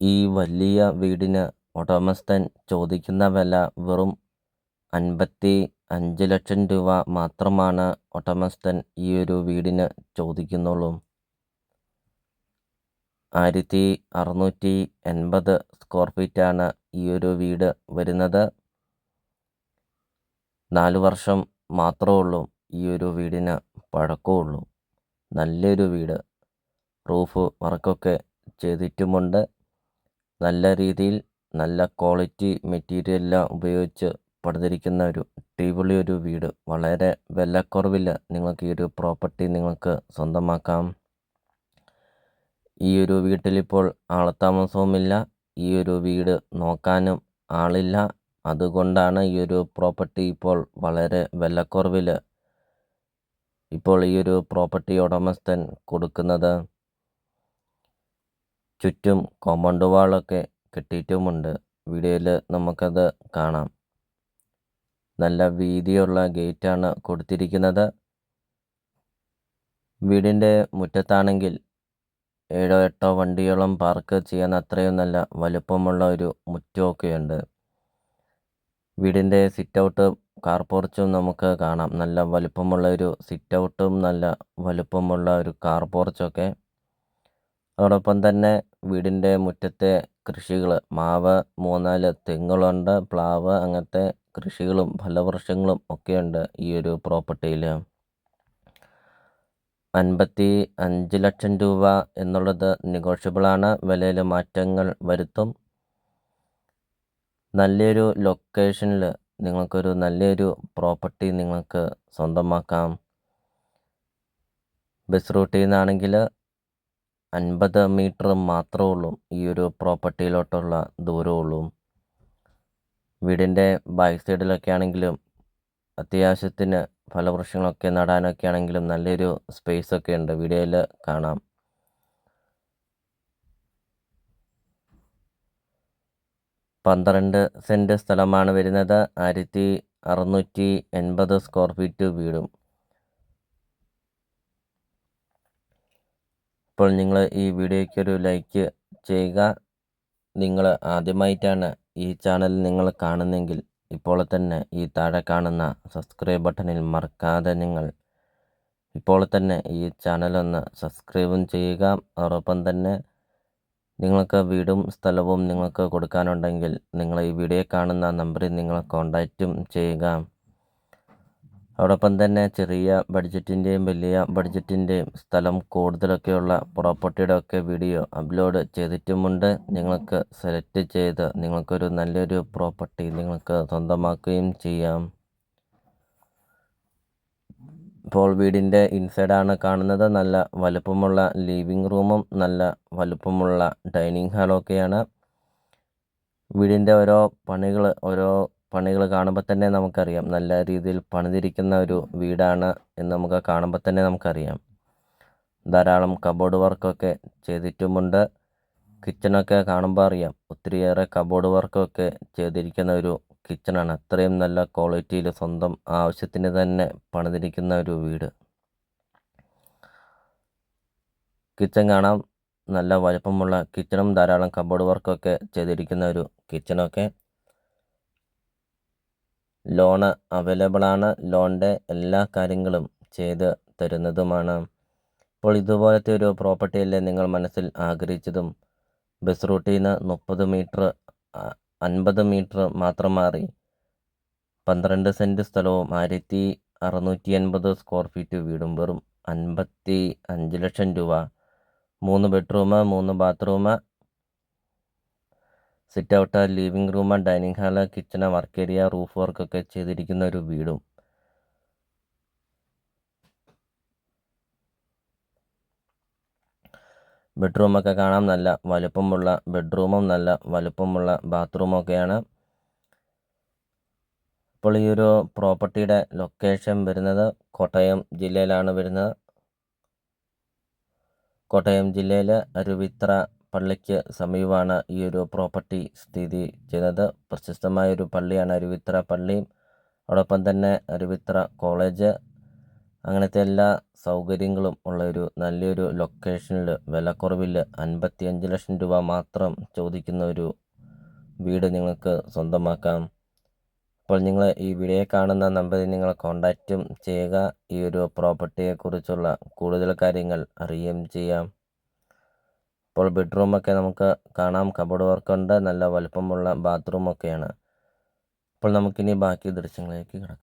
ഈ വലിയ വീടിന് ഉടമസ്ഥൻ ചോദിക്കുന്ന വില വെറും 55 ലക്ഷം രൂപ മാത്രമാണ് ഉടമസ്ഥൻ ഈ ഒരു വീടിന് ചോദിക്കുന്നുള്ളൂ. 1680 സ്ക്വയർ ഫീറ്റാണ് ഈ ഒരു വീട് വരുന്നത്. 4 വർഷം മാത്രമേ ഉള്ളൂ ഈ ഒരു വീടിന് പഴക്കമുള്ളൂ. നല്ലൊരു വീട്. റൂഫ് വർക്കൊക്കെ ചെയ്തിട്ടുമുണ്ട്. നല്ല രീതിയിൽ നല്ല ക്വാളിറ്റി മെറ്റീരിയലെല്ലാം ഉപയോഗിച്ച് പണിതിരിക്കുന്ന ഒരു അടിപൊളി ഒരു വീട്. വളരെ വിലക്കുറവിൽ നിങ്ങൾക്ക് ഈ ഒരു പ്രോപ്പർട്ടി നിങ്ങൾക്ക് സ്വന്തമാക്കാം. ഈ ഒരു വീട്ടിലിപ്പോൾ ആൾത്താമസവുമില്ല. ഈ ഒരു വീട് നോക്കാനും ആളില്ല. അതുകൊണ്ടാണ് ഈ ഒരു പ്രോപ്പർട്ടി ഇപ്പോൾ വളരെ വിലക്കുറവിൽ ഇപ്പോൾ ഈ ഒരു പ്രോപ്പർട്ടി ഉടമസ്ഥൻ കൊടുക്കുന്നത്. ചുറ്റും കോമ്പൗണ്ട് വാളൊക്കെ കെട്ടിയിട്ടുമുണ്ട്. വീഡിയോയിൽ നമുക്കത് കാണാം. നല്ല വീതിയുള്ള ഗേറ്റാണ് കൊടുത്തിരിക്കുന്നത്. വീടിൻ്റെ മുറ്റത്താണെങ്കിൽ 7-8 വണ്ടിയോളം പാർക്ക് ചെയ്യാൻ അത്രയും നല്ല വലുപ്പമുള്ള ഒരു മുറ്റമൊക്കെയുണ്ട്. വീടിൻ്റെ സിറ്റ് ഔട്ട് കാർ പോർച്ചും നമുക്ക് കാണാം. നല്ല വലുപ്പമുള്ള ഒരു സിറ്റ് ഔട്ടും നല്ല വലുപ്പമുള്ള ഒരു കാർ പോർച്ചൊക്കെ. അതോടൊപ്പം തന്നെ വീടിൻ്റെ മുറ്റത്തെ കൃഷികൾ, മാവ്, 3-4 തെങ്ങുകളുണ്ട്, പ്ലാവ്, അങ്ങനത്തെ കൃഷികളും ഫലവൃക്ഷങ്ങളും ഒക്കെയുണ്ട് ഈ ഒരു പ്രോപ്പർട്ടിയിൽ. 55 ലക്ഷം രൂപ എന്നുള്ളത് നെഗോഷ്യബിളാണ്. വിലയിൽ മാറ്റങ്ങൾ വരുത്തും. നല്ലൊരു ലൊക്കേഷനിൽ നിങ്ങൾക്കൊരു നല്ലൊരു പ്രോപ്പർട്ടി നിങ്ങൾക്ക് സ്വന്തമാക്കാം. ബസ് റൂട്ടിൽ നിന്നാണെങ്കിൽ 50 മീറ്റർ മാത്രമേ ഉള്ളൂ ഈ ഒരു പ്രോപ്പർട്ടിയിലോട്ടുള്ള ദൂരമുള്ളൂ. വീടിൻ്റെ ബാക്ക് സൈഡിലൊക്കെ ആണെങ്കിലും അത്യാവശ്യത്തിന് ഫലവൃക്ഷങ്ങളൊക്കെ നടാനൊക്കെ ആണെങ്കിലും നല്ലൊരു സ്പേസൊക്കെ ഉണ്ട്. വീഡിയോയിൽ കാണാം. പന്ത്രണ്ട് സെൻറ്റ് സ്ഥലമാണ് വരുന്നത്. 1680 സ്ക്വയർ ഫീറ്റ് വീടും. ഇപ്പോൾ നിങ്ങൾ ഈ വീഡിയോയ്ക്കൊരു ലൈക്ക് ചെയ്യുക. നിങ്ങൾ ആദ്യമായിട്ടാണ് ഈ ചാനൽ നിങ്ങൾ കാണുന്നെങ്കിൽ ഇപ്പോൾ തന്നെ ഈ താഴെ കാണുന്ന സബ്സ്ക്രൈബ് ബട്ടണിൽ മറക്കാതെ നിങ്ങൾ ഇപ്പോൾ തന്നെ ഈ ചാനലൊന്ന് സബ്സ്ക്രൈബും ചെയ്യുക. അതോടൊപ്പം തന്നെ നിങ്ങൾക്ക് വീടും സ്ഥലവും നിങ്ങൾക്ക് കൊടുക്കാനുണ്ടെങ്കിൽ നിങ്ങൾ ഈ വീഡിയോ കാണുന്ന നമ്പറിൽ നിങ്ങൾ കോൺടാക്റ്റും ചെയ്യുക. അതോടൊപ്പം തന്നെ ചെറിയ ബഡ്ജറ്റിൻ്റെയും വലിയ ബഡ്ജറ്റിൻ്റെയും സ്ഥലം കൂടുതലൊക്കെയുള്ള പ്രോപ്പർട്ടിയുടെ ഒക്കെ വീഡിയോ അപ്ലോഡ് ചെയ്തിട്ടുമുണ്ട്. നിങ്ങൾക്ക് സെലക്ട് ചെയ്ത് നിങ്ങൾക്കൊരു നല്ലൊരു പ്രോപ്പർട്ടി നിങ്ങൾക്ക് സ്വന്തമാക്കുകയും ചെയ്യാം. ഇപ്പോൾ വീടിൻ്റെ ഇൻസൈഡാണ് കാണുന്നത്. നല്ല വലുപ്പമുള്ള ലിവിങ് റൂമും നല്ല വലുപ്പമുള്ള ഡൈനിങ് ഹാളൊക്കെയാണ്. വീടിൻ്റെ ഓരോ പണികൾ കാണുമ്പോൾ തന്നെ നമുക്കറിയാം നല്ല രീതിയിൽ പണിതിരിക്കുന്ന ഒരു വീടാണ് എന്ന് നമുക്ക് കാണുമ്പോൾ തന്നെ നമുക്കറിയാം. ധാരാളം കബോർഡ് വർക്കൊക്കെ ചെയ്തിട്ടുമുണ്ട്. കിച്ചണൊക്കെ കാണുമ്പോൾ അറിയാം ഒത്തിരിയേറെ കബോർഡ് വർക്കൊക്കെ ചെയ്തിരിക്കുന്ന ഒരു കിച്ചണാണ്. അത്രയും നല്ല ക്വാളിറ്റിയിൽ സ്വന്തം ആവശ്യത്തിന് തന്നെ പണിതിരിക്കുന്ന ഒരു വീട്. കിച്ചൺ കാണാം. നല്ല വലുപ്പമുള്ള കിച്ചണും ധാരാളം കബോർഡ് വർക്കൊക്കെ ചെയ്തിരിക്കുന്ന ഒരു കിച്ചണൊക്കെ. ലോണ് അവൈലബിളാണ്. ലോണിൻ്റെ എല്ലാ കാര്യങ്ങളും ചെയ്ത് തരുന്നതുമാണ്. അപ്പോൾ ഇതുപോലത്തെ ഒരു പ്രോപ്പർട്ടിയല്ലേ നിങ്ങൾ മനസ്സിൽ ആഗ്രഹിച്ചതും? ബസ് റൂട്ടിൽ നിന്ന് 30 മീറ്റർ 50 മീറ്റർ മാത്രം മാറി 12 സെൻറ്റ് സ്ഥലവും 1680 സ്ക്വയർ ഫീറ്റ് വീടും വെറും 55 ലക്ഷം രൂപ. 3 bedroom, 3 bathroom, sit out, living room, dining hall, kitchen, work area, roof വർക്കൊക്കെ ചെയ്തിരിക്കുന്ന ഒരു വീടും. ബെഡ്റൂമൊക്കെ കാണാം. നല്ല വലുപ്പമുള്ള ബെഡ്റൂമും നല്ല വലുപ്പമുള്ള ബാത്റൂമൊക്കെയാണ്. ഇപ്പോൾ ഈ ഒരു പ്രോപ്പർട്ടിയുടെ ലൊക്കേഷൻ വരുന്നത് കോട്ടയം ജില്ലയിലാണ് വരുന്നത്. കോട്ടയം ജില്ലയിൽ അരുവിത്ര പള്ളിക്ക് സമീപമാണ് ഈ ഒരു പ്രോപ്പർട്ടി സ്ഥിതി ചെയ്യുന്നത്. പ്രശസ്തമായ ഒരു പള്ളിയാണ് അരുവിത്ര പള്ളി. അതോടൊപ്പം തന്നെ അരുവിത്ര കോളേജ്, അങ്ങനത്തെ എല്ലാ സൗകര്യങ്ങളും ഉള്ള ഒരു നല്ലൊരു ലൊക്കേഷനിൽ വിലക്കുറവിൽ 55 ലക്ഷം രൂപ മാത്രം ചോദിക്കുന്ന ഒരു വീട് നിങ്ങൾക്ക് സ്വന്തമാക്കാം. അപ്പോൾ നിങ്ങൾ ഈ വീഡിയോ കാണുന്ന നമ്പറിൽ നിങ്ങൾ കോൺടാക്റ്റും ചെയ്യുക. ഈ ഒരു പ്രോപ്പർട്ടിയെക്കുറിച്ചുള്ള കൂടുതൽ കാര്യങ്ങൾ അറിയുകയും ചെയ്യാം. ഇപ്പോൾ ബെഡ്റൂമൊക്കെ നമുക്ക് കാണാം, കബോർഡ് വർക്കുണ്ട്, നല്ല വലുപ്പമുള്ള ബാത്റൂമൊക്കെയാണ്. അപ്പോൾ നമുക്കിനി ബാക്കി ദൃശ്യങ്ങളിലേക്ക് കിടക്കാം.